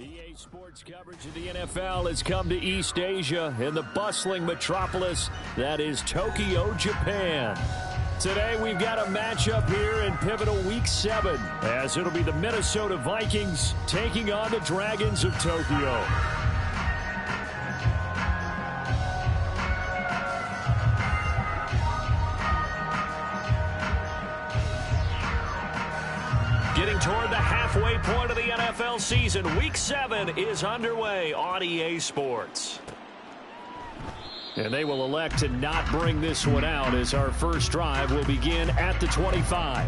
EA Sports coverage of the NFL has come to East Asia in the bustling metropolis that is Tokyo, Japan. Today we've got a matchup here in pivotal Week 7 as it'll be the Minnesota Vikings taking on the Dragons of Tokyo. Getting toward the halfway point of the NFL season, Week 7 is underway on EA Sports. And they will elect to not bring this one out as our first drive will begin at the 25.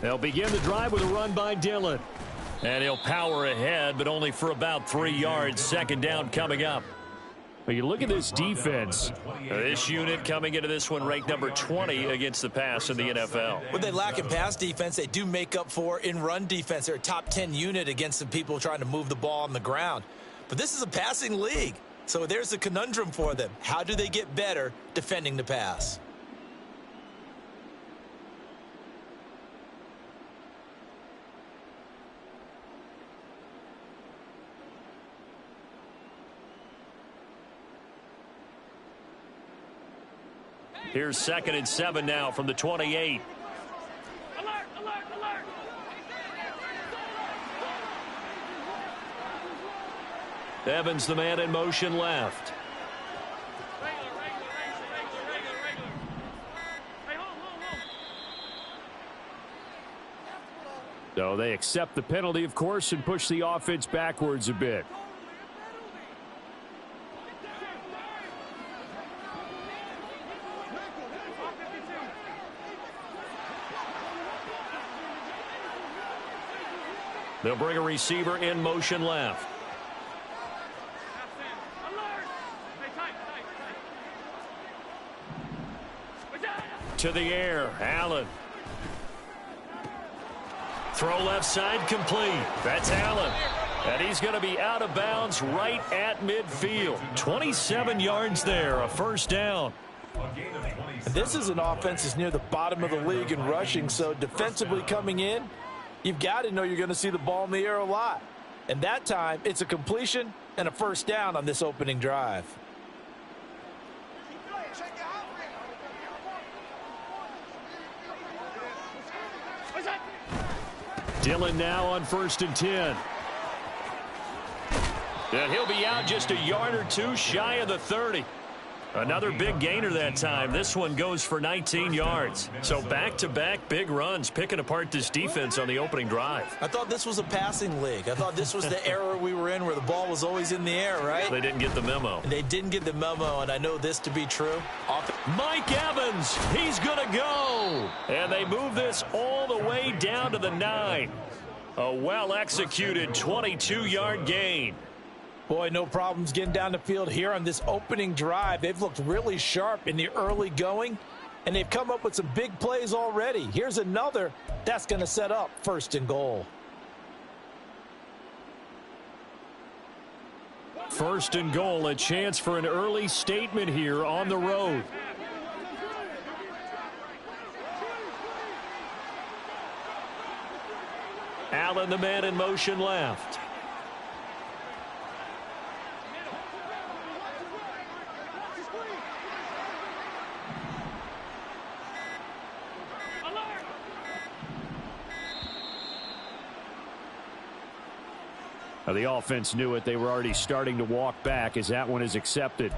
They'll begin the drive with a run by Dillon. And he'll power ahead, but only for about 3 yards. Second down coming up. But you look at this defense. This unit coming into this one ranked number 20 against the pass in the NFL. What they lack in pass defense, they do make up for in run defense. They're a top 10 unit against the people trying to move the ball on the ground. But this is a passing league. So there's a conundrum for them. How do they get better defending the pass? Here's 2nd and 7 now from the 28. Alert, alert, alert. Evans, the man in motion left. Regular. Hey, hold. So they accept the penalty, of course, and push the offense backwards a bit. They'll bring a receiver in motion left. Alert. Hey, tight. To the air, Allen. Throw left side complete. That's Allen. And he's going to be out of bounds right at midfield. 27 yards there, a first down. This is an offense that's near the bottom of the league in rushing, so defensively coming in, you've got to know you're going to see the ball in the air a lot. And that time, it's a completion and a first down on this opening drive. Dillon now on 1st and 10. And he'll be out just a yard or two shy of the 30. Another big gainer that time. This one goes for 19 yards. So back-to-back big runs picking apart this defense on the opening drive. I thought this was a passing league. I thought this was the era we were in where the ball was always in the air, right? They didn't get the memo. And they didn't get the memo, and I know this to be true. Mike Evans, he's going to go. And they move this all the way down to the 9. A well-executed 22-yard gain. Boy, no problems getting down the field here on this opening drive. They've looked really sharp in the early going, and they've come up with some big plays already. Here's another that's going to set up 1st and goal. 1st and goal, a chance for an early statement here on the road. Allen, the man in motion left. The offense knew it. They were already starting to walk back as that one is accepted.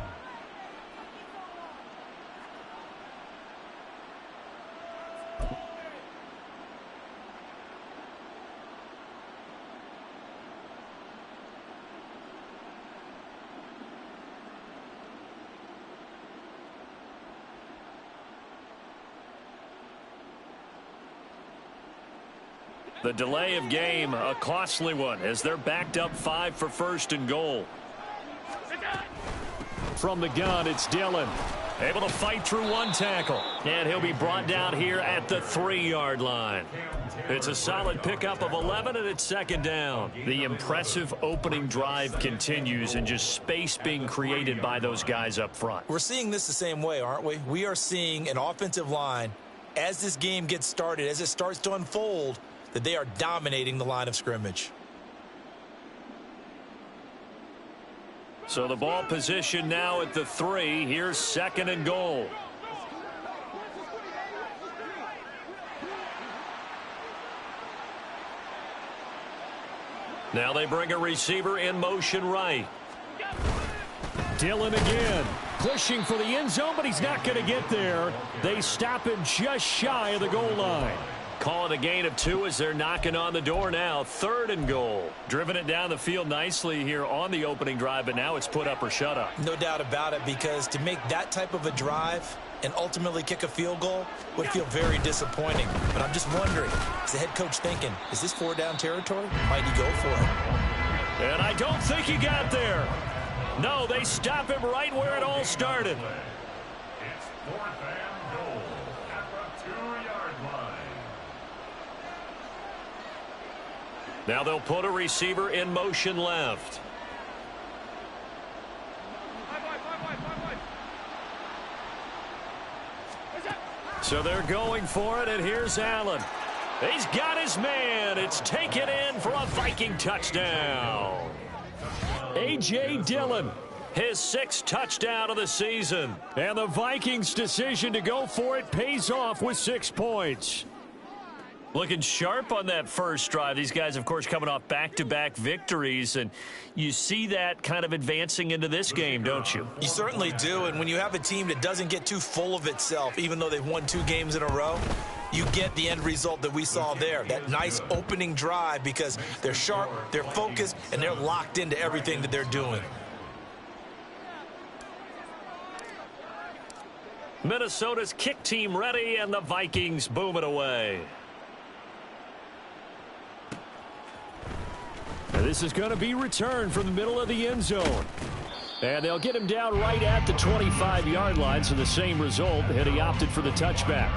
The delay of game, a costly one, as they're backed up 5 for first and goal. From the gun, it's Dillon. Able to fight through one tackle. And he'll be brought down here at the 3-yard line. It's a solid pickup of 11, and it's second down. The impressive opening drive continues, and just space being created by those guys up front. We're seeing this the same way, aren't we? We are seeing an offensive line, as this game gets started, as it starts to unfold, that they are dominating the line of scrimmage. So the ball position now at the 3. Here's second and goal. Now they bring a receiver in motion right. Dillon again, pushing for the end zone, but he's not going to get there. They stop him just shy of the goal line. Call it a gain of 2 as they're knocking on the door now. Third and goal. Driven it down the field nicely here on the opening drive, but now it's put up or shut up. No doubt about it, because to make that type of a drive and ultimately kick a field goal would feel very disappointing. But I'm just wondering, is the head coach thinking, is this 4-down territory? Might he go for it? And I don't think he got there. No, they stop him right where it all started. It's 4th and goal at the 2-yard line. Now they'll put a receiver in motion left. So they're going for it, and here's Allen. He's got his man. It's taken in for a Viking touchdown. A.J. Dillon, his 6th touchdown of the season. And the Vikings' decision to go for it pays off with 6 points. Looking sharp on that first drive. These guys, of course, coming off back-to-back victories, and you see that kind of advancing into this game, don't you? You certainly do, and when you have a team that doesn't get too full of itself, even though they've won 2 games in a row, you get the end result that we saw there, that nice opening drive, because they're sharp, they're focused, and they're locked into everything that they're doing. Minnesota's kick team ready, and the Vikings boom it away. This is going to be returned from the middle of the end zone. And they'll get him down right at the 25-yard line, so the same result, and he opted for the touchback.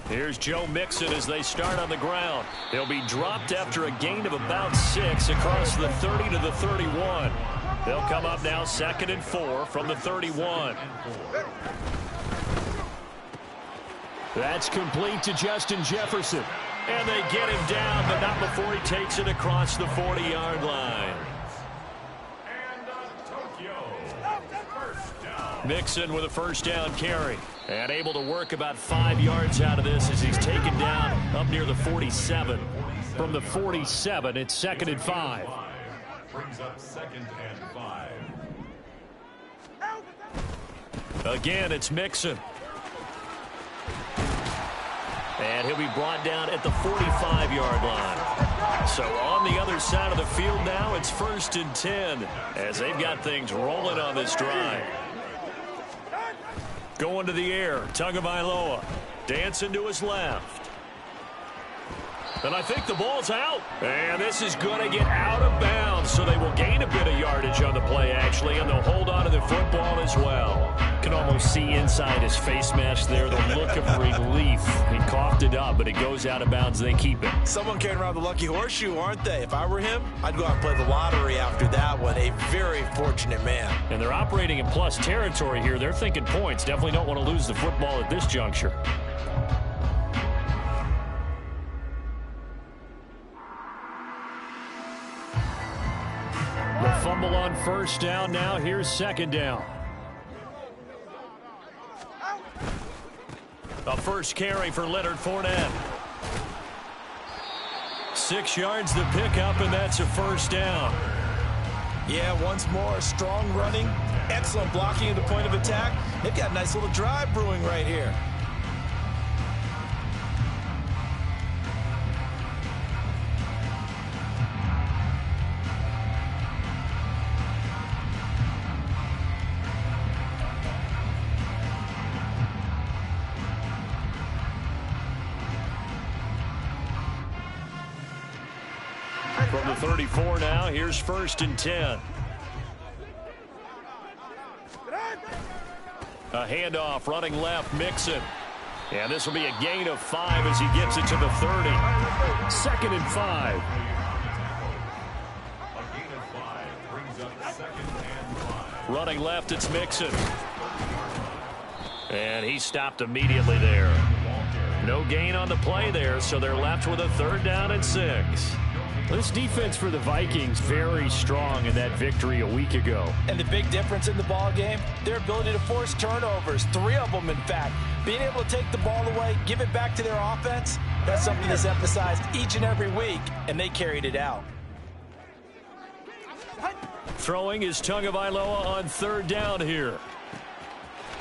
Here's Joe Mixon as they start on the ground. He'll be dropped after a gain of about 6 across the 30 to the 31. They'll come up now 2nd and 4 from the 31. That's complete to Justin Jefferson. And they get him down, but not before he takes it across the 40-yard line. Mixon with a first down carry. And able to work about 5 yards out of this as he's taken down up near the 47. From the 47, it's 2nd and 5. Brings up 2nd and 5. Again, it's Mixon. And he'll be brought down at the 45-yard line. So on the other side of the field now, it's 1st and 10 as they've got things rolling on this drive. Going to the air, Tagovailoa dancing to his left. And I think the ball's out. And this is going to get out of bounds, so they will gain a bit of yardage on the play, actually, and they'll hold on to the football as well. Can almost see inside his face mask there, the look of relief. He coughed it up, but it goes out of bounds. They keep it. Someone carrying around the lucky horseshoe, aren't they? If I were him, I'd go out and play the lottery after that one. A very fortunate man. And they're operating in plus territory here. They're thinking points. Definitely don't want to lose the football at this juncture. The fumble on first down. Now here's 2nd down. A first carry for Leonard Fournette. 6 yards to pick up, and that's a first down. Yeah, once more, strong running, excellent blocking at the point of attack. They've got a nice little drive brewing right here. From the 34 now, here's 1st and 10. A handoff, running left, Mixon. And this will be a gain of 5 as he gets it to the 30. 2nd and 5. A gain of 5 brings up 2nd and 5. Running left, it's Mixon. And he stopped immediately there. No gain on the play there, so they're left with a 3rd down and 6. This defense for the Vikings very strong in that victory a week ago. And the big difference in the ball game, their ability to force turnovers, 3 of them in fact. Being able to take the ball away, give it back to their offense, that's something that's emphasized each and every week, and they carried it out. Throwing is Tagovailoa on 3rd down here.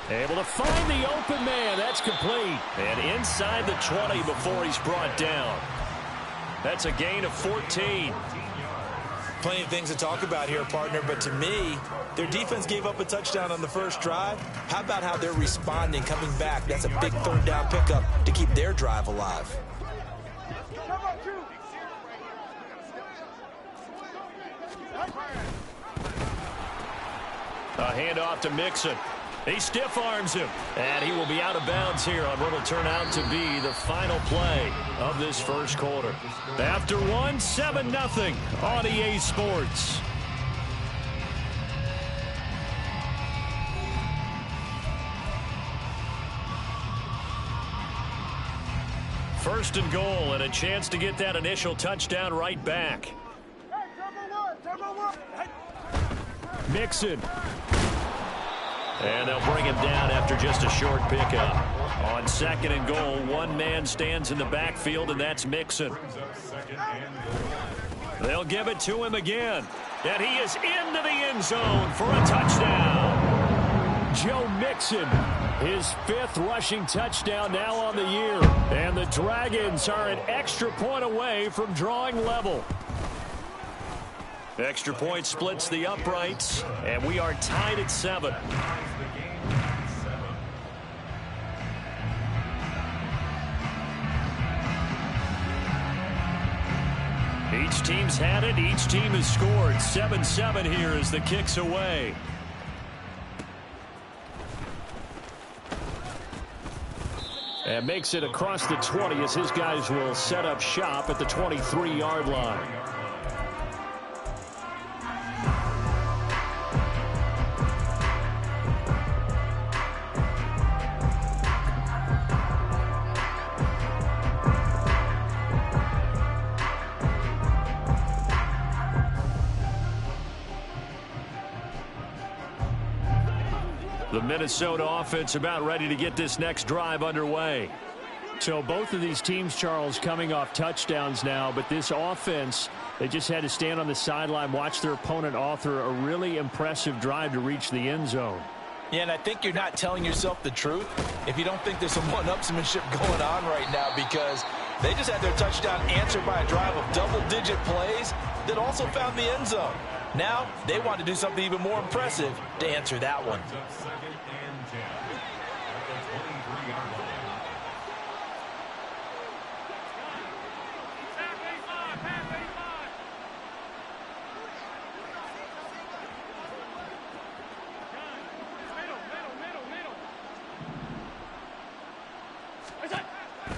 Able to find the open man. That's complete. And inside the 20 before he's brought down. That's a gain of 14. Plenty of things to talk about here, partner, but to me, their defense gave up a touchdown on the first drive. How about how they're responding, coming back? That's a big 3rd down pickup to keep their drive alive. A handoff to Mixon. He stiff arms him, and he will be out of bounds here on what will turn out to be the final play of this first quarter. After 1, 7-0 on EA Sports. First and goal, and a chance to get that initial touchdown right back. Mixon. And they'll bring him down after just a short pickup. On 2nd and goal, one man stands in the backfield, and that's Mixon. They'll give it to him again. And he is into the end zone for a touchdown. Joe Mixon, his 5th rushing touchdown now on the year. And the Dragons are an extra point away from drawing level. Extra point splits the uprights, and we are tied at 7. Each team's had it. Each team has scored. 7-7 here as the kick's away. And makes it across the 20 as his guys will set up shop at the 23-yard line. The Minnesota offense about ready to get this next drive underway. So both of these teams, Charles, coming off touchdowns now, but this offense, they just had to stand on the sideline, watch their opponent author a really impressive drive to reach the end zone. Yeah, and I think you're not telling yourself the truth if you don't think there's some one-upsmanship going on right now, because they just had their touchdown answered by a drive of double-digit plays that also found the end zone. Now, they want to do something even more impressive to answer that one.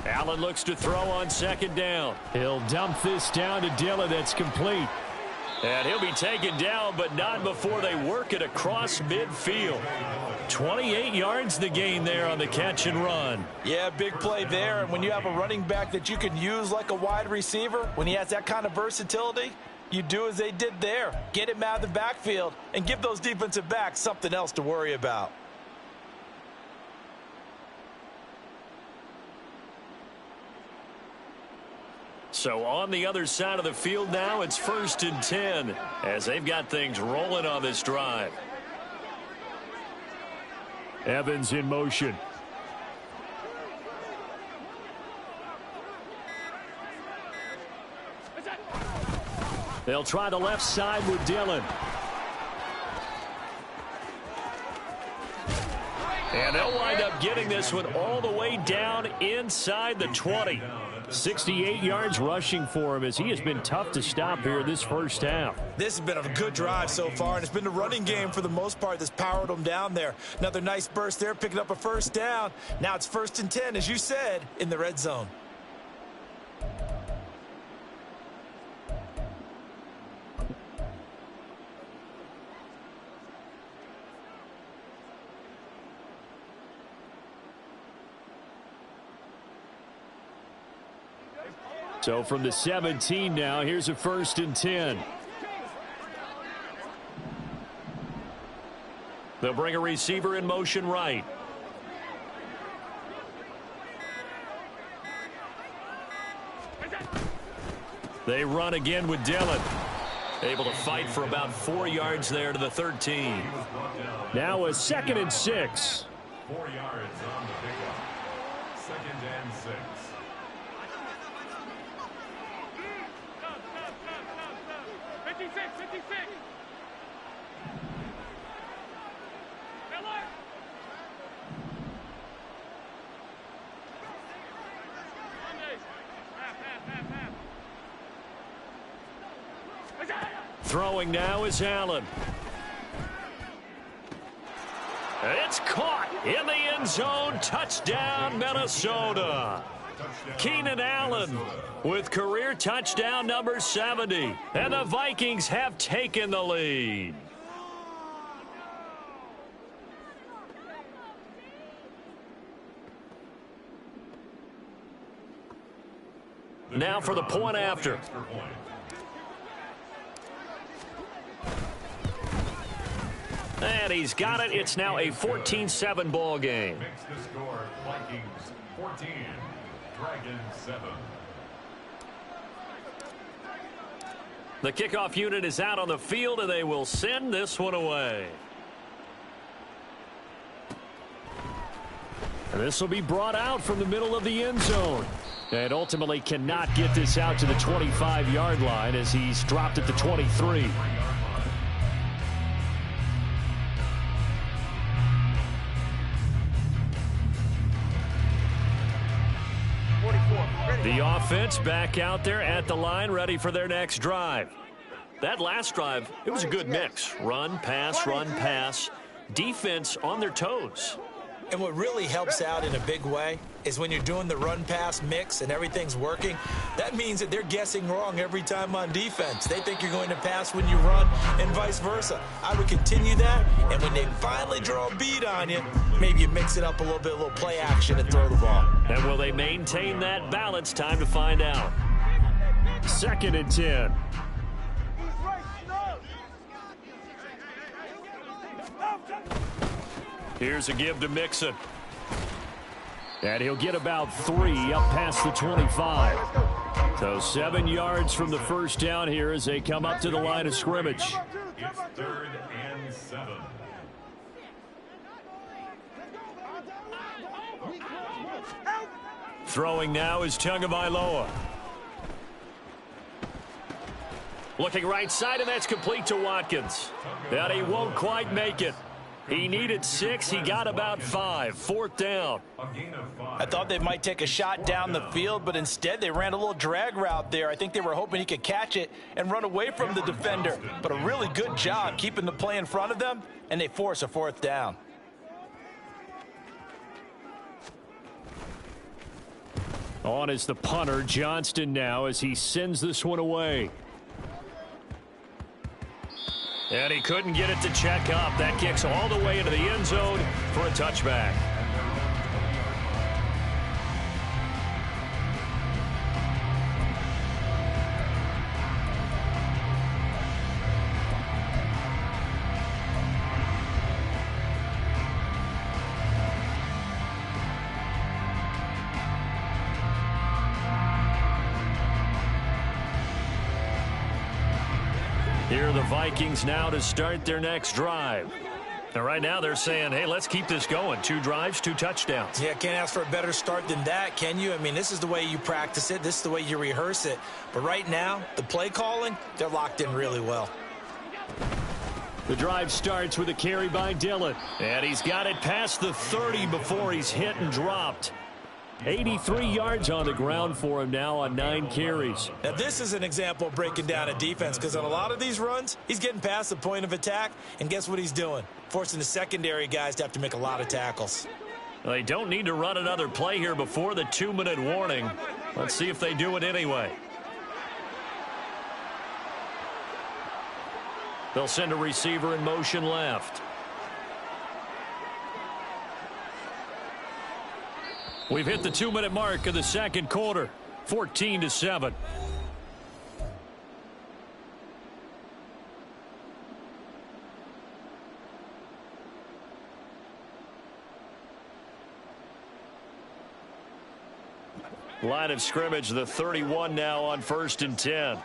Allen looks to throw on 2nd down. He'll dump this down to Dillon. That's complete. And he'll be taken down, but not before they work it across midfield. 28 yards the gain there on the catch and run. Yeah, big play there. And when you have a running back that you can use like a wide receiver, when he has that kind of versatility, you do as they did there. Get him out of the backfield and give those defensive backs something else to worry about. So on the other side of the field now, it's 1st and 10 as they've got things rolling on this drive. Evans in motion. They'll try the left side with Dillon. And they'll wind up getting this one all the way down inside the 20. 68 yards rushing for him as he has been tough to stop here this first half. This has been a good drive so far, and it's been the running game for the most part that's powered them down there. Another nice burst there, picking up a first down. Now it's 1st and 10, as you said, in the red zone. So from the 17 now, here's a 1st and 10. They'll bring a receiver in motion right. They run again with Dillon. Able to fight for about 4 yards there to the 13. Now a 2nd and 6. 4 yards on the pickup. 2nd and 6. Throwing now is Allen. It's caught in the end zone. Touchdown, Minnesota. Keenan Allen with career touchdown number 70. And the Vikings have taken the lead. Now for the point after. And he's got it. It's now a 14-7 ball game. Makes the score Vikings 14, Dragons 7. The kickoff unit is out on the field, and they will send this one away. And this will be brought out from the middle of the end zone. And ultimately cannot get this out to the 25-yard line as he's dropped at the 23. The offense back out there at the line, ready for their next drive. That last drive, it was a good mix. Run, pass, defense on their toes. And what really helps out in a big way is when you're doing the run-pass mix and everything's working, that means that they're guessing wrong every time on defense. They think you're going to pass when you run and vice versa. I would continue that, and when they finally draw a beat on you, maybe you mix it up a little bit, a little play action and throw the ball. And will they maintain that balance? Time to find out. 2nd and 10. Here's a give to Mixon. And he'll get about 3 up past the 25. So 7 yards from the first down here as they come up to the line of scrimmage. It's 3rd and 7. Throwing now is Tagovailoa. Looking right side, and that's complete to Watkins. And he won't quite make it. He needed 6. He got about 5. 4th down. I thought they might take a shot down the field, but instead they ran a little drag route there. I think they were hoping he could catch it and run away from the defender. But a really good job keeping the play in front of them, and they force a 4th down. On is the punter, Johnston, now as he sends this one away. And he couldn't get it to check up. That kicks all the way into the end zone for a touchback. Here are the Vikings now to start their next drive. And right now they're saying, hey, let's keep this going. 2 drives, 2 touchdowns. Yeah, can't ask for a better start than that, can you? I mean, this is the way you practice it. This is the way you rehearse it. But right now, the play calling, they're locked in really well. The drive starts with a carry by Dillon. And he's got it past the 30 before he's hit and dropped. 83 yards on the ground for him now on 9 carries. Now, this is an example of breaking down a defense because on a lot of these runs, he's getting past the point of attack, and guess what he's doing? Forcing the secondary guys to have to make a lot of tackles. They don't need to run another play here before the 2-minute warning. Let's see if they do it anyway. They'll send a receiver in motion left. We've hit the 2-minute mark of the second quarter. 14-7. Line of scrimmage, the 31 now on 1st and 10.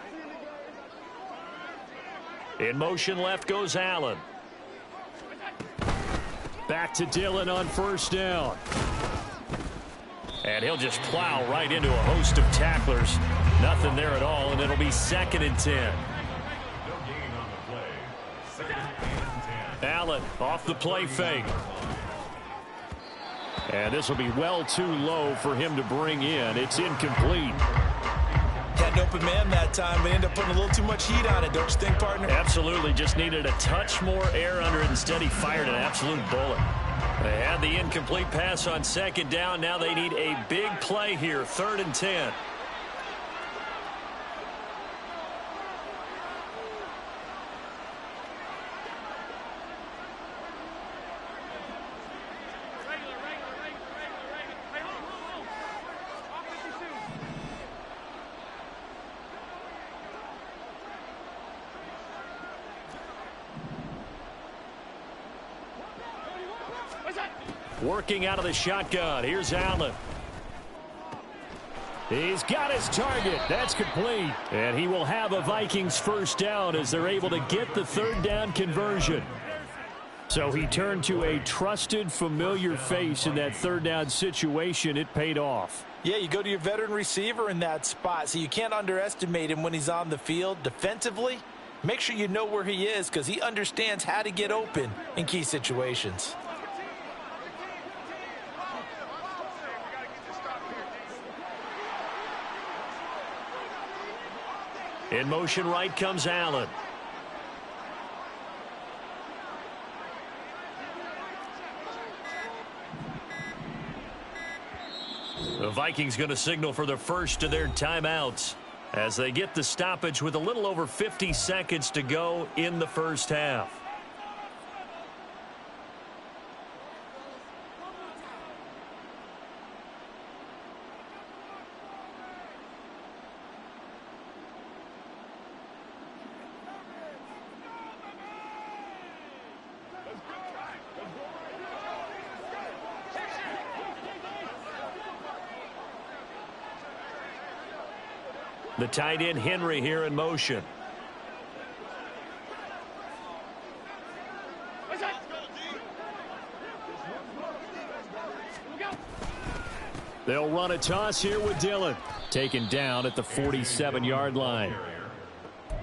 In motion left goes Allen. Back to Dillon on 1st down. And he'll just plow right into a host of tacklers. Nothing there at all, and it'll be 2nd and 10. No gain on the play. 2nd and 10. Allen off the play fake. And this will be well too low for him to bring in. It's incomplete. Had an open man that time, but ended up putting a little too much heat on it, don't you think, partner? Absolutely. Just needed a touch more air under it. Instead, he fired an absolute bullet. They had the incomplete pass on 2nd down. Now they need a big play here. 3rd and 10. Working out of the shotgun. Here's Allen. He's got his target. That's complete. And he will have a Vikings 1st down as they're able to get the 3rd down conversion. So he turned to a trusted, familiar face in that 3rd down situation. It paid off. Yeah, you go to your veteran receiver in that spot, so you can't underestimate him when he's on the field. Defensively, make sure you know where he is because he understands how to get open in key situations. In motion right comes Allen. The Vikings going to signal for the first of their timeouts as they get the stoppage with a little over 50 seconds to go in the 1st half. The tight end Henry here in motion. They'll run a toss here with Dillon. Taken down at the 47-yard line.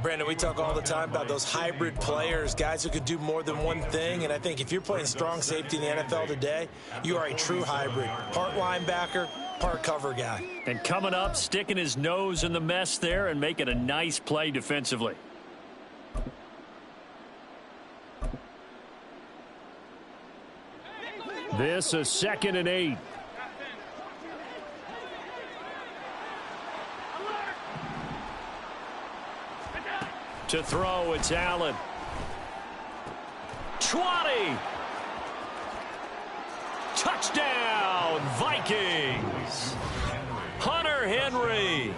Brandon, we talk all the time about those hybrid players, guys who could do more than one thing. And I think if you're playing strong safety in the NFL today, you are a true hybrid. Part linebacker, part cover guy. And coming up, sticking his nose in the mess there and making a nice play defensively. This is 2nd and 8. To throw, it's Allen. 20. Touchdown, Vikings. Hunter Henry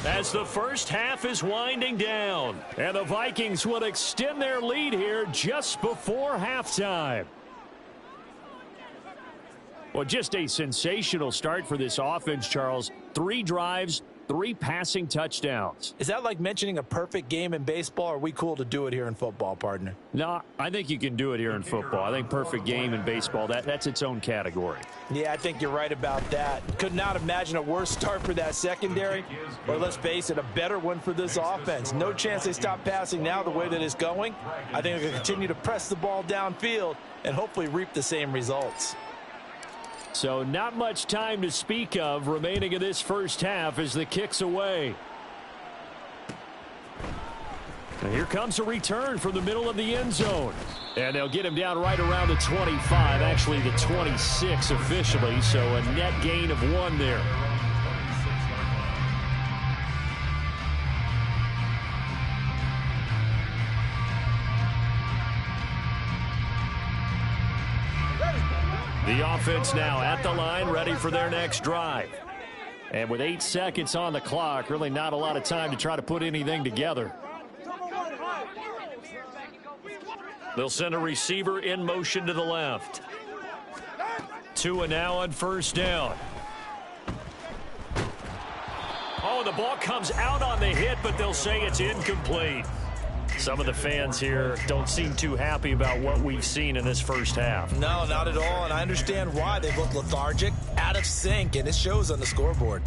as the 1st half is winding down. And the Vikings will extend their lead here just before halftime. Well, just a sensational start for this offense, Charles. 3 drives, 3 passing touchdowns. Is that like mentioning a perfect game in baseball? Or are we cool to do it here in football, partner? No, I think you can do it here in football. I think perfect game in baseball, that's its own category. Yeah, I think you're right about that. Could not imagine a worse start for that secondary, or let's face it, a better one for this offense. No chance they stop passing now the way that it's going. I think they'll continue to press the ball downfield and hopefully reap the same results. So not much time to speak of remaining in this first half as the kick's away. And here comes a return from the middle of the end zone. And they'll get him down right around the 25, actually the 26 officially, so a net gain of 1 there. The offense now at the line, ready for their next drive. And with 8 seconds on the clock, really not a lot of time to try to put anything together. They'll send a receiver in motion to the left. Tua now on first down. Oh, the ball comes out on the hit, but they'll say it's incomplete. Some of the fans here don't seem too happy about what we've seen in this first half. No, not at all, and I understand why. They look lethargic, out of sync, and it shows on the scoreboard.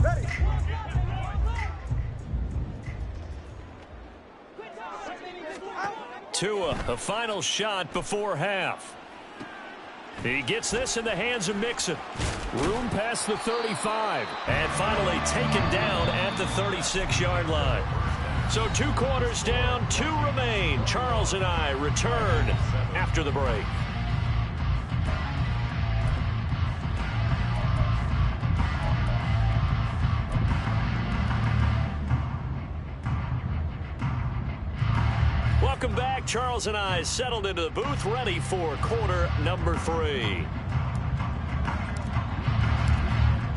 Ready. Tua, a final shot before half. He gets this in the hands of Mixon. Room past the 35. And finally taken down at the 36-yard line. So 2 quarters down, 2 remain. Charles and I return after the break. Welcome back. Charles and I settled into the booth, ready for quarter number 3.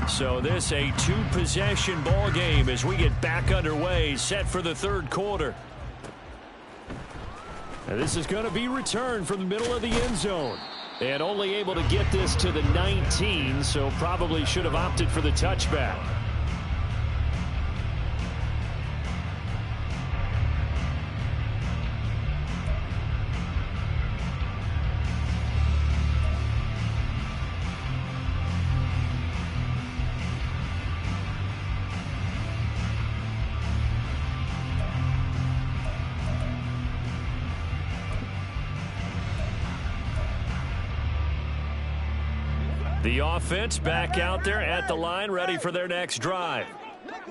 So this a 2-possession ball game as we get back underway, set for the 3rd quarter. And this is going to be returned from the middle of the end zone. And only able to get this to the 19, so probably should have opted for the touchback. The offense back out there at the line, ready for their next drive.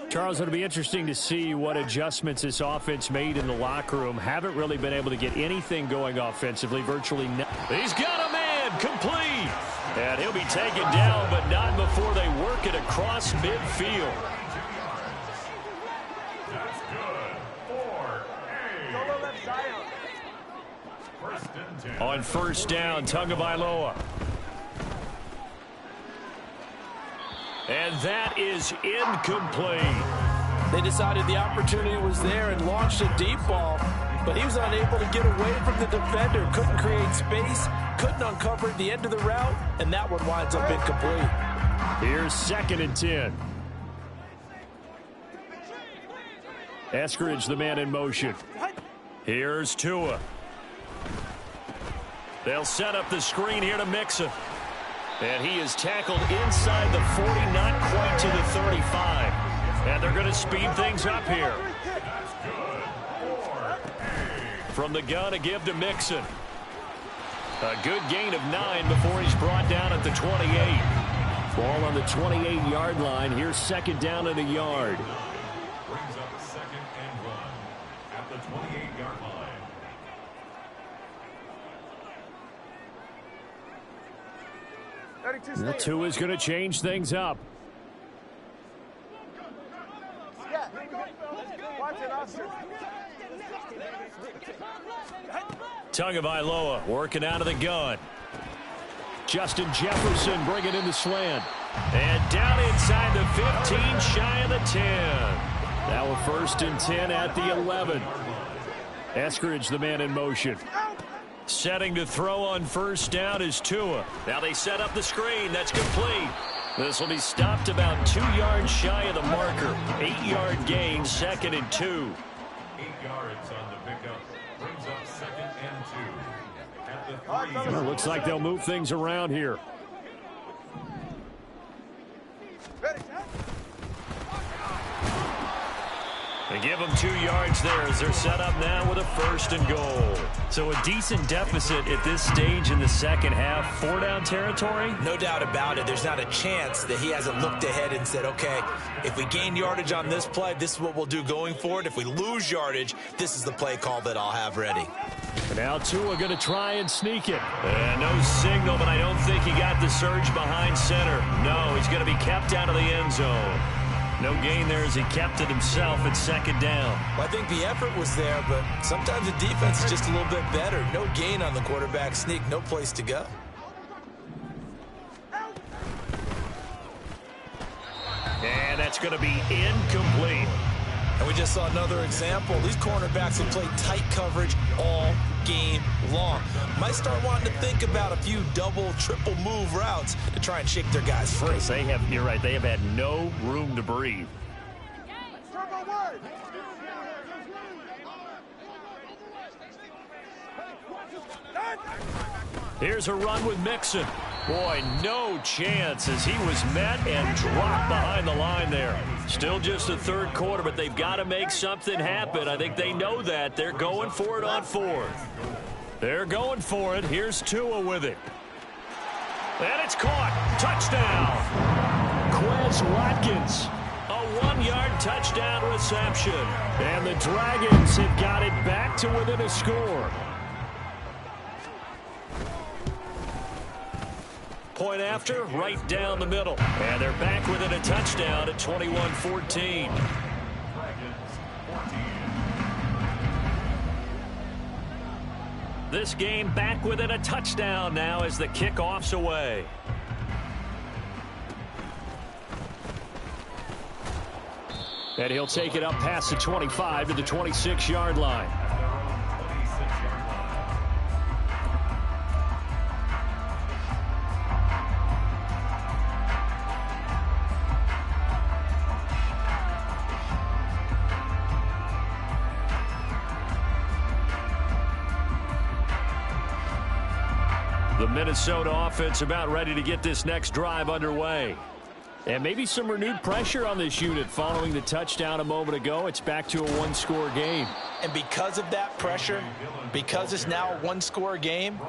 Charles, it'll be interesting to see what adjustments this offense made in the locker room. Haven't really been able to get anything going offensively, virtually no. He's got a man, complete. And he'll be taken down, but not before they work it across midfield. That's good. 4-8. First and 10. On first down, Tagovailoa. And that is incomplete. They decided the opportunity was there and launched a deep ball, but he was unable to get away from the defender, couldn't create space, couldn't uncover the end of the route, and that one winds up incomplete. Here's 2nd and 10. Eskridge, the man in motion. Here's Tua. They'll set up the screen here to Mixon. And he is tackled inside the 40, not quite to the 35. And they're going to speed things up here. That's good. 4-8. From the gun, a give to Mixon. A good gain of 9 before he's brought down at the 28. Ball on the 28-yard line. Here's 2nd down and a yard. Brings up 2nd and 1 at the 28-yard line. The 2 is going to change things up. Tagovailoa working out of the gun. Justin Jefferson bringing in the slant. And down inside the 15, shy of the 10. Now a 1st and 10 at the 11. Eskridge, the man in motion. Setting to throw on first down is Tua. Now they set up the screen. That's complete. This will be stopped about 2 yards shy of the marker. 8-yard gain, 2nd and 2. 8 yards on the pickup. Brings up 2nd and 2. At the 3. Well, looks like they'll move things around here. They give them 2 yards there as they're set up now with a 1st and goal. So a decent deficit at this stage in the second half. 4-down territory? No doubt about it. There's not a chance that he hasn't looked ahead and said, okay, if we gain yardage on this play, this is what we'll do going forward. If we lose yardage, this is the play call that I'll have ready. Now Tua going to try and sneak it. No signal, but I don't think he got the surge behind center. No, he's going to be kept out of the end zone. No gain there as he kept it himself at 2nd down. Well, I think the effort was there, but sometimes the defense is just a little bit better. No gain on the quarterback sneak, no place to go. And that's going to be incomplete. And we just saw another example. These cornerbacks have played tight coverage all game long. Might start wanting to think about a few double, triple move routes to try and shake their guys free. You're right, they have had no room to breathe. Here's a run with Mixon. Boy, no chance as he was met and dropped behind the line there. Still just the 3rd quarter, but they've got to make something happen. I think they know that. They're going for it on 4th. They're going for it. Here's Tua with it. And it's caught. Touchdown. Quez Watkins. A 1-yard touchdown reception. And the Dragons have got it back to within a score. Point after, right down the middle. And they're back within a touchdown at 21-14. This game back within a touchdown now as the kickoff's away. And he'll take it up past the 25 to the 26-yard line. The Minnesota offense about ready to get this next drive underway. And maybe some renewed pressure on this unit following the touchdown a moment ago. It's back to a 1-score game. And because of that pressure, because it's now a 1-score game,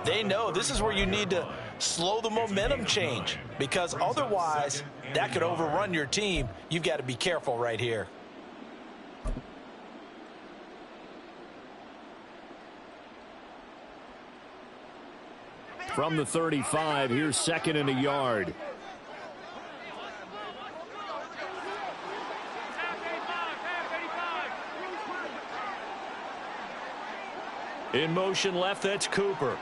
they know this is where you need to slow the momentum change. Because otherwise, that could overrun your team. You've got to be careful right here. From the 35, here's 2nd and a yard. In motion left, that's Cooper.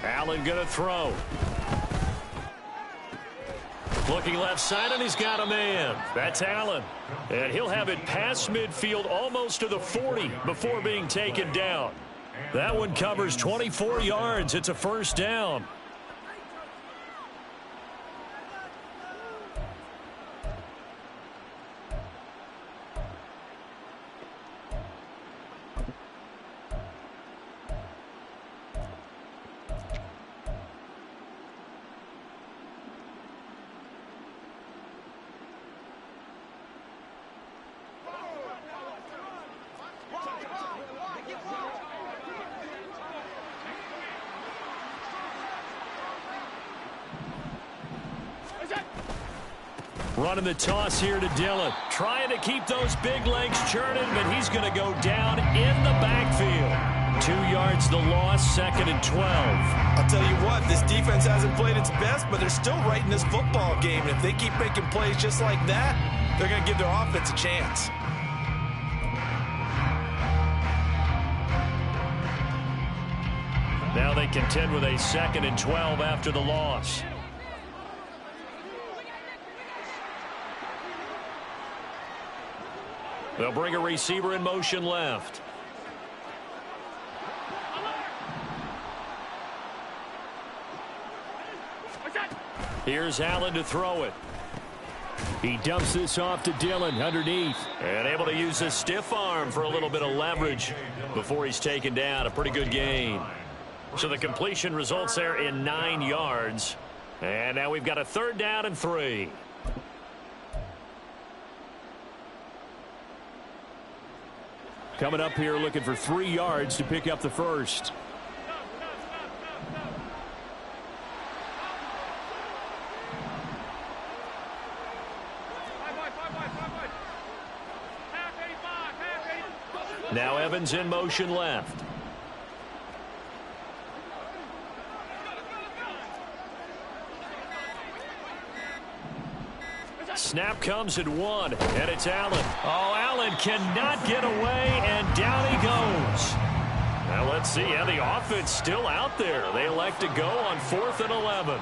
Allen going to throw. Looking left side, and he's got a man. That's Allen. And he'll have it past midfield almost to the 40 before being taken down. That one covers 24 yards. It's a 1st down. Running the toss here to Dillon. Trying to keep those big legs churning, but he's going to go down in the backfield. 2 yards the loss, 2nd and 12. I'll tell you what, this defense hasn't played its best, but they're still right in this football game. And if they keep making plays just like that, they're going to give their offense a chance. Now they contend with a 2nd and 12 after the loss. They'll bring a receiver in motion left. Here's Allen to throw it. He dumps this off to Dillon underneath. And able to use his stiff arm for a little bit of leverage before he's taken down. A pretty good gain. So the completion results there in 9 yards. And now we've got a 3rd down and 3. Coming up here looking for 3 yards to pick up the first. Now Evans in motion left. Snap comes at 1, and it's Allen. Oh, Allen cannot get away, and down he goes. Now let's see. Yeah, the offense still out there. They elect to go on 4th and 11.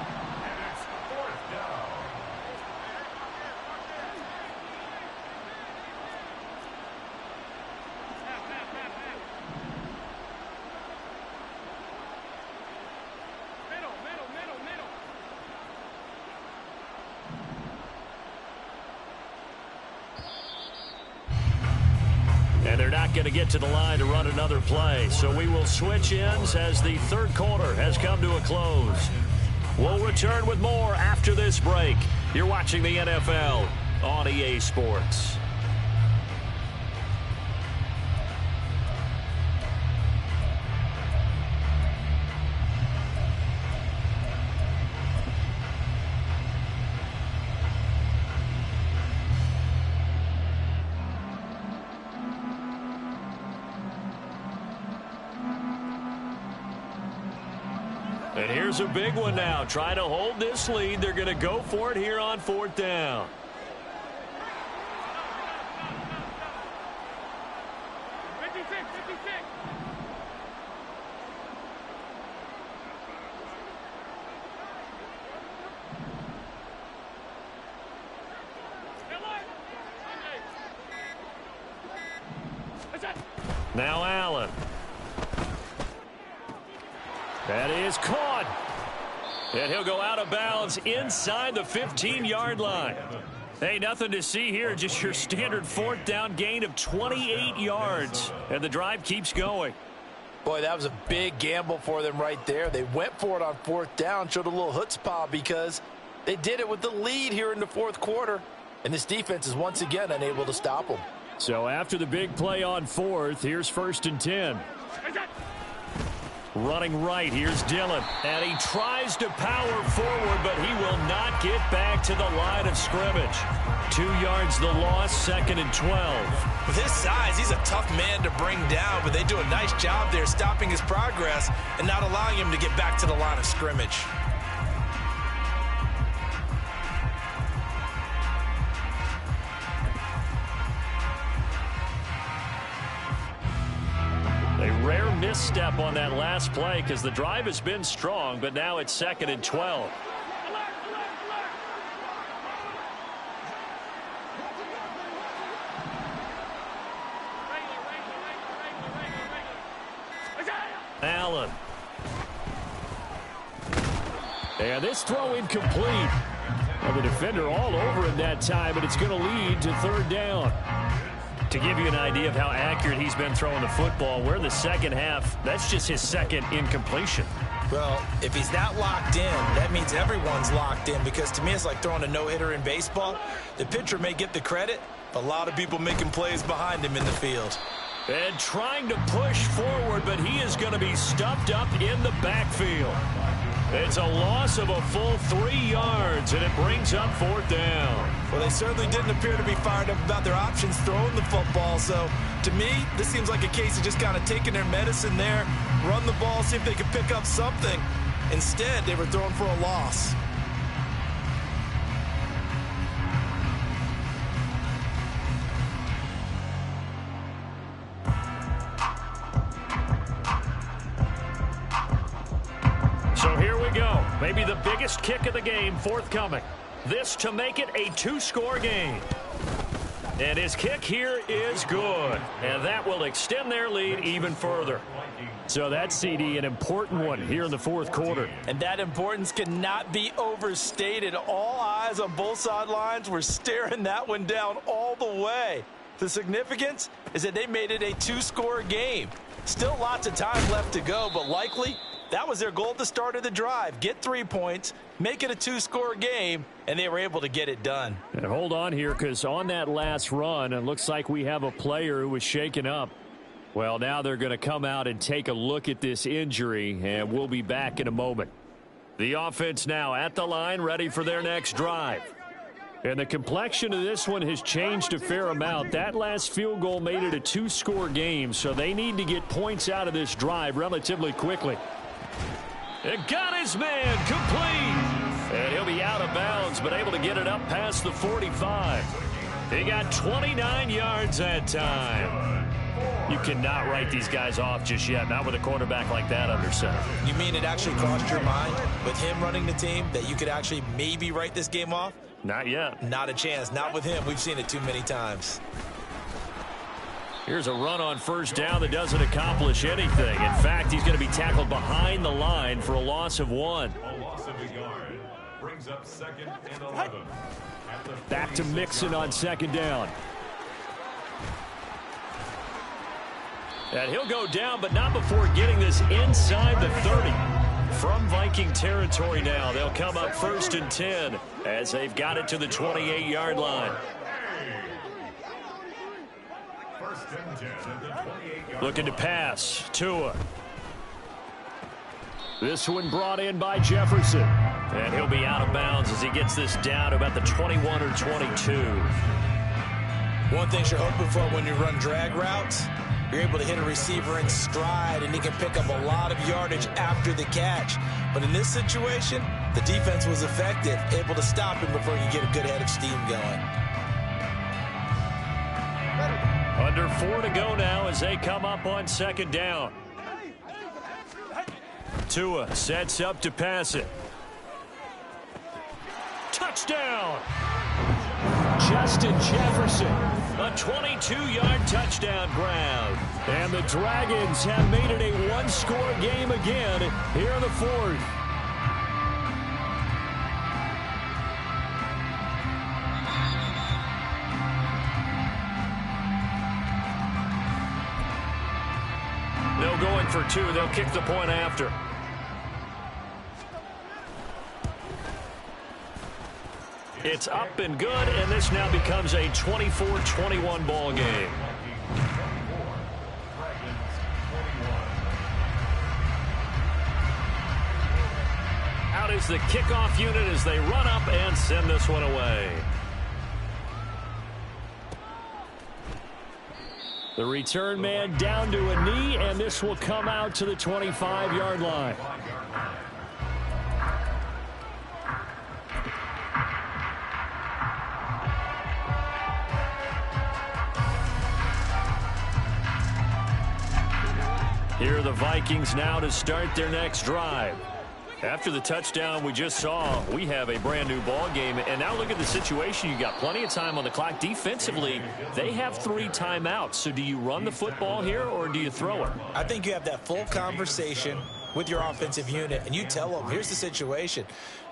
Going to get to the line to run another play, so we will switch ends as the 3rd quarter has come to a close. We'll return with more after this break. You're watching the NFL on EA Sports. And here's a big one now. Trying to hold this lead. They're going to go for it here on 4th down. Now Allen. That is caught. And he'll go out of bounds inside the 15-yard line. Hey, nothing to see here. Just your standard 4th down gain of 28 yards. And the drive keeps going. Boy, that was a big gamble for them right there. They went for it on 4th down, showed a little chutzpah because they did it with the lead here in the 4th quarter. And this defense is once again unable to stop them. So after the big play on 4th, here's 1st and 10. Running right, here's Dillon. And he tries to power forward, but he will not get back to the line of scrimmage. 2 yards the loss, 2nd and 12. With his size, he's a tough man to bring down, but they do a nice job there stopping his progress and not allowing him to get back to the line of scrimmage. A rare misstep on that last play because the drive has been strong, but now it's 2nd and 12. Allen. And this throw incomplete. Well, the defender all over him that time, but it's going to lead to 3rd down. To give you an idea of how accurate he's been throwing the football, we're in the 2nd half. That's just his 2nd incompletion. Well, if he's not locked in, that means everyone's locked in, because to me it's like throwing a no-hitter in baseball. The pitcher may get the credit, but a lot of people making plays behind him in the field. And trying to push forward, but he is going to be stuffed up in the backfield. It's a loss of a full 3 yards, and it brings up 4th down. Well, they certainly didn't appear to be fired up about their options throwing the football. So, to me, this seems like a case of just kind of taking their medicine there, run the ball, see if they could pick up something. Instead, they were throwing for a loss. So here we go. Maybe the biggest kick of the game forthcoming. This to make it a 2-score game. And his kick here is good. And that will extend their lead even further. So that's, CD, an important one here in the fourth quarter. And that importance cannot be overstated. All eyes on both sidelines were staring that one down all the way. The significance is that they made it a two-score game. Still lots of time left to go, but likely that was their goal at the start of the drive. Get 3 points, make it a two-score game, and they were able to get it done. And hold on here, because on that last run, it looks like we have a player who was shaken up. Well, now they're going to come out and take a look at this injury, and we'll be back in a moment. The offense now at the line, ready for their next drive. And the complexion of this one has changed a fair amount. That last field goal made it a two-score game, so they need to get points out of this drive relatively quickly. And got his man complete. And he'll be out of bounds, but able to get it up past the 45. He got 29 yards that time. You cannot write these guys off just yet, not with a quarterback like that under center. You mean it actually crossed your mind with him running the team that you could actually maybe write this game off? Not yet. Not a chance. Not with him. We've seen it too many times. Here's a run on first down that doesn't accomplish anything. In fact, he's going to be tackled behind the line for a loss of 1. A loss of a yard brings up 2nd and 11. Back to Mixon on second down. And he'll go down, but not before getting this inside the 30. From Viking territory now, they'll come up 1st and 10 as they've got it to the 28-yard line. Looking to pass. Tua. This one brought in by Jefferson. And he'll be out of bounds as he gets this down to about the 21 or 22. One thing you're hoping for when you run drag routes, you're able to hit a receiver in stride, and he can pick up a lot of yardage after the catch. But in this situation, the defense was effective, able to stop him before you get a good head of steam going. Under 4 to go now as they come up on second down. Tua sets up to pass it. Touchdown! Justin Jefferson, a 22-yard touchdown grab. And the Dragons have made it a one-score game again here in the fourth. No going for 2. They'll kick the point after. It's up and good, and this now becomes a 24-21 ball game. Out is the kickoff unit as they run up and send this one away. The return man down to a knee, and this will come out to the 25-yard line. Here are the Vikings now to start their next drive. After the touchdown we just saw, we have a brand new ball game. And now look at the situation. You got plenty of time on the clock. Defensively, they have 3 timeouts. So do you run the football here or do you throw it? I think you have that full conversation with your offensive unit, and you tell them, here's the situation.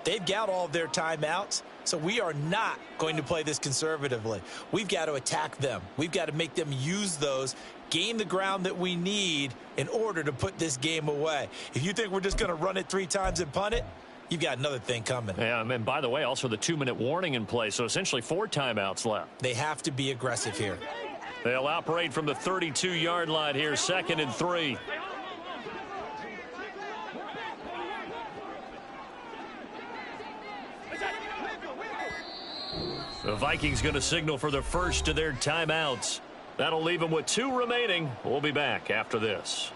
They've got all of their timeouts, so we are not going to play this conservatively. We've got to attack them. We've got to make them use those, gain the ground that we need in order to put this game away. If you think we're just going to run it 3 times and punt it, you've got another thing coming. Yeah, and by the way, also the 2-minute warning in play, so essentially 4 timeouts left. They have to be aggressive here. They'll operate from the 32-yard line here, 2nd and 3. The Vikings going to signal for the first of their timeouts. That'll leave them with 2 remaining. We'll be back after this.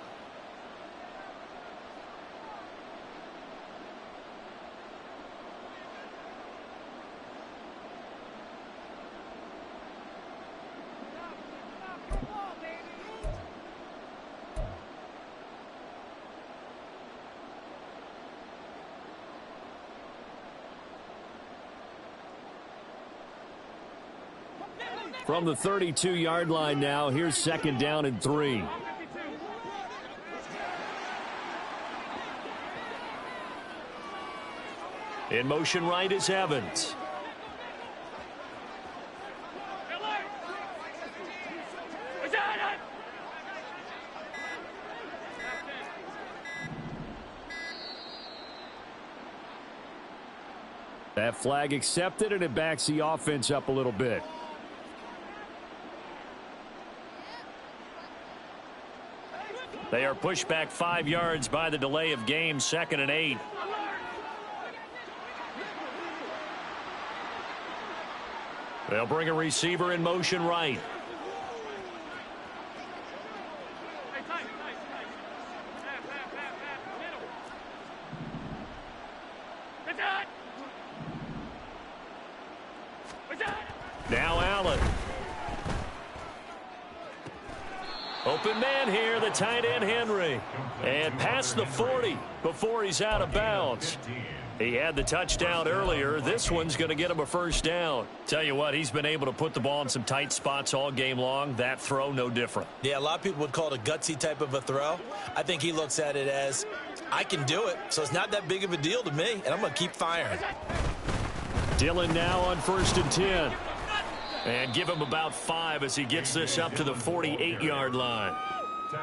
From the 32-yard line now, here's 2nd down and 3. In motion right is Evans. That flag accepted, and it backs the offense up a little bit. They are pushed back 5 yards by the delay of game, 2nd and 8. They'll bring a receiver in motion right. Now Allen. Open man here, the tight end Henry. And past the 40 before he's out of bounds. He had the touchdown earlier. This one's going to get him a 1st down. Tell you what, he's been able to put the ball in some tight spots all game long. That throw, no different. Yeah, a lot of people would call it a gutsy type of a throw. I think he looks at it as, I can do it, so it's not that big of a deal to me, and I'm going to keep firing. Dillon now on 1st and 10. And give him about 5 as he gets this up to the 48-yard line.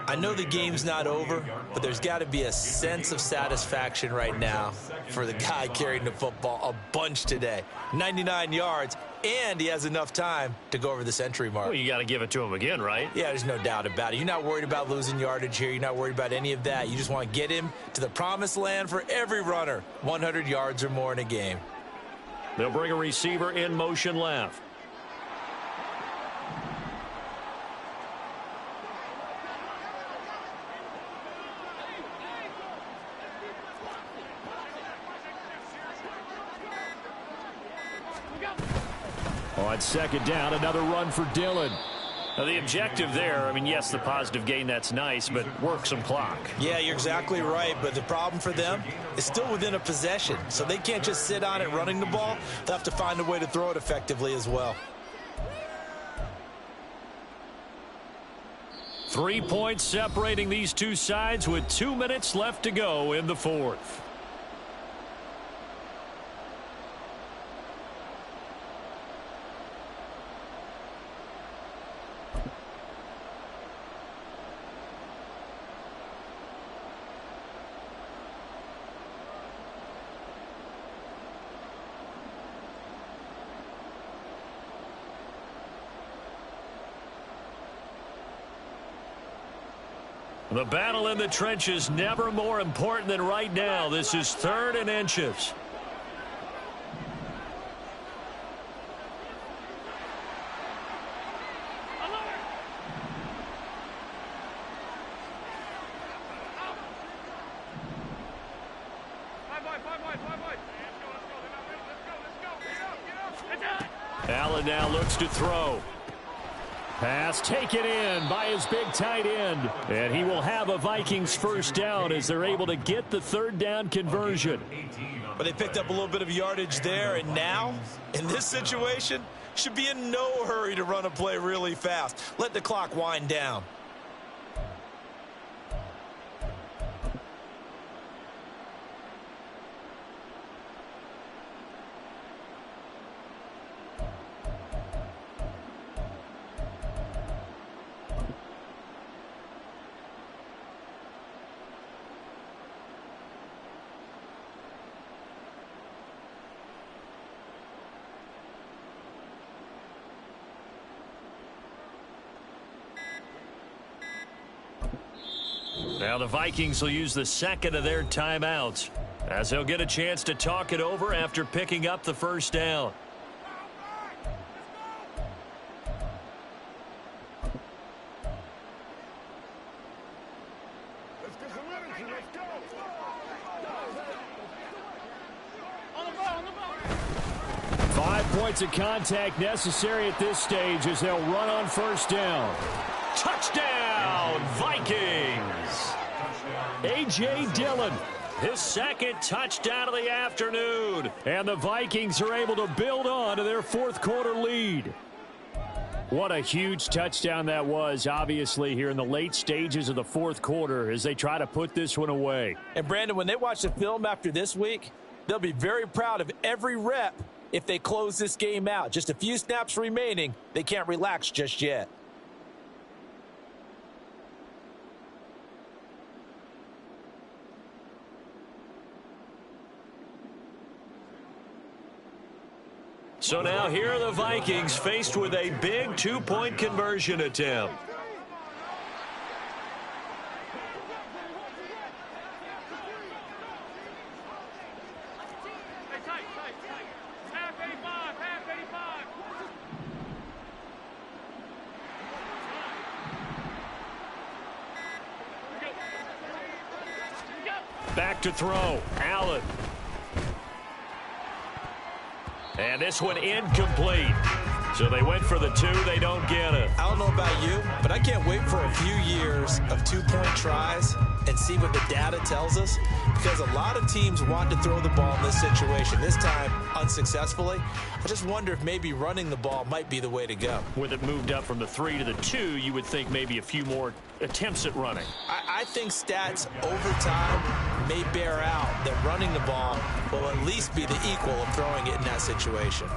I know the game's not over, but there's got to be a sense of satisfaction right now for the guy carrying the football a bunch today. 99 yards, and he has enough time to go over the century mark. Well, you got to give it to him again, right? Yeah, there's no doubt about it. You're not worried about losing yardage here. You're not worried about any of that. You just want to get him to the promised land for every runner, 100 yards or more in a game. They'll bring a receiver in motion left. On 2nd down, another run for Dillon. Now the objective there, I mean, yes, the positive gain, that's nice, but work some clock. Yeah, you're exactly right, but the problem for them is still within a possession, so they can't just sit on it running the ball. They'll have to find a way to throw it effectively as well. 3 points separating these two sides with 2 minutes left to go in the 4th. The battle in the trenches never more important than right now. This is 3rd and inches. Allen now looks to throw. Pass taken in by his big tight end. And he will have a Vikings 1st down as they're able to get the 3rd down conversion. But they picked up a little bit of yardage there, and now, in this situation, should be in no hurry to run a play really fast. Let the clock wind down. Now the Vikings will use the 2nd of their timeouts as they'll get a chance to talk it over after picking up the 1st down. Let's get some energy. Let's go. On the ball. 5 points of contact necessary at this stage as they'll run on 1st down. Touchdown, Vikings! A.J. Dillon, his 2nd touchdown of the afternoon. And the Vikings are able to build on to their 4th quarter lead. What a huge touchdown that was, obviously, here in the late stages of the fourth quarter as they try to put this one away. And, Brandon, when they watch the film after this week, they'll be very proud of every rep if they close this game out. Just a few snaps remaining. They can't relax just yet. So now here are the Vikings faced with a big two-point conversion attempt. Back to throw. Allen. And this one incomplete. So they went for the two. They don't get it. I don't know about you, but I can't wait for a few years of two-point tries and see what the data tells us, because a lot of teams want to throw the ball in this situation, this time unsuccessfully. I just wonder if maybe running the ball might be the way to go. With it moved up from the 3 to the 2, you would think maybe a few more attempts at running. I think stats over time may bear out that running the ball will at least be the equal of throwing it in that situation.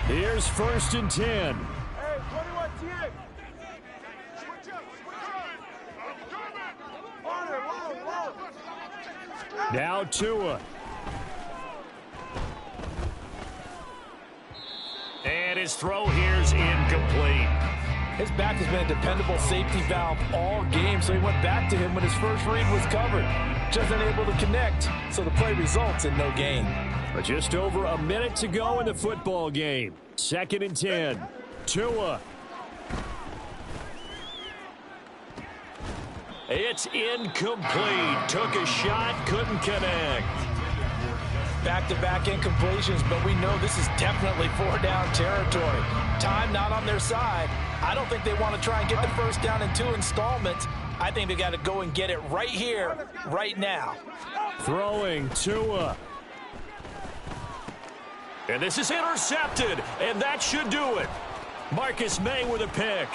Here's 1st and 10. Hey, 21 TX. Switch up. Now Tua. And his throw here's incomplete. His back has been a dependable safety valve all game, so he went back to him when his first read was covered. Just unable to connect, so the play results in no gain. But just over a minute to go in the football game. 2nd and 10. Tua. It's incomplete. Took a shot, couldn't connect. Back-to-back incompletions, but we know this is definitely 4-down territory. Time not on their side. I don't think they want to try and get the first down in 2 installments. I think they got to go and get it right here, right now. Throwing Tua. And this is intercepted, and that should do it. Marcus May with a pick.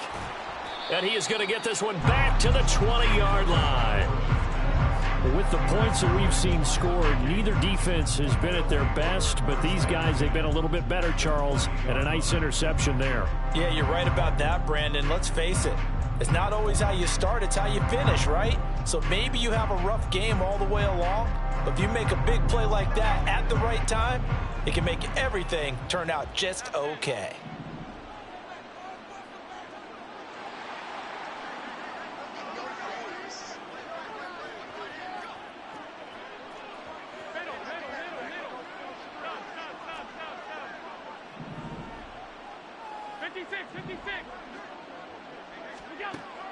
And he is going to get this one back to the 20-yard line. With the points that we've seen scored, neither defense has been at their best, but these guys, they've been a little bit better, Charles, and a nice interception there. Yeah, you're right about that, Brandon. Let's face it. It's not always how you start, it's how you finish, right? So maybe you have a rough game all the way along, but if you make a big play like that at the right time, it can make everything turn out just okay.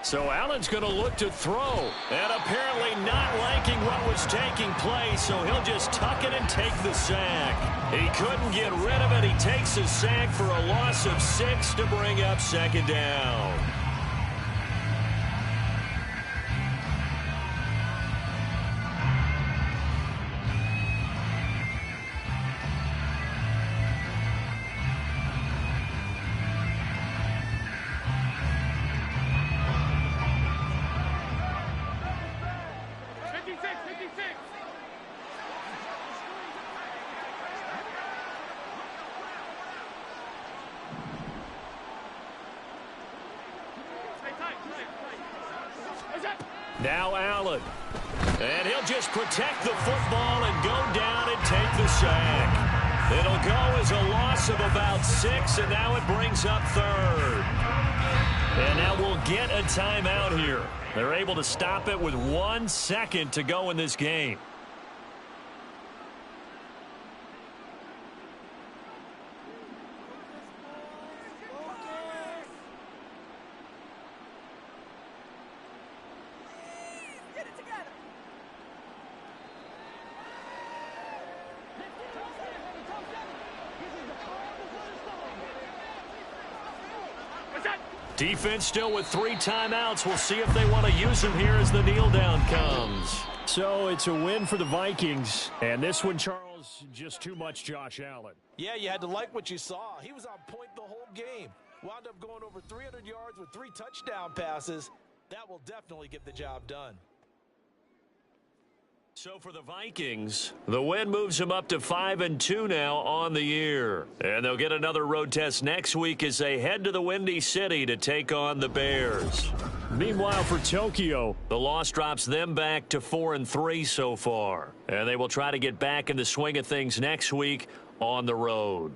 So Allen's going to look to throw, and apparently not liking what was taking place, so he'll just tuck it and take the sack. He couldn't get rid of it. He takes a sack for a loss of 6 to bring up 2nd down. Now Allen. And he'll just protect the football and go down and take the sack. It'll go as a loss of about 6, and now it brings up 3rd. And now we'll get a timeout here. They're able to stop it with 1 second to go in this game. Defense still with 3 timeouts. We'll see if they want to use them here as the kneel down comes. So it's a win for the Vikings. And this one, Charles, just too much Josh Allen. Yeah, you had to like what you saw. He was on point the whole game. Wound up going over 300 yards with 3 touchdown passes. That will definitely get the job done. So for the Vikings, the win moves them up to 5-2 now on the year. And they'll get another road test next week as they head to the Windy City to take on the Bears. Meanwhile, for Tokyo, the loss drops them back to 4-3 so far. And they will try to get back in the swing of things next week on the road.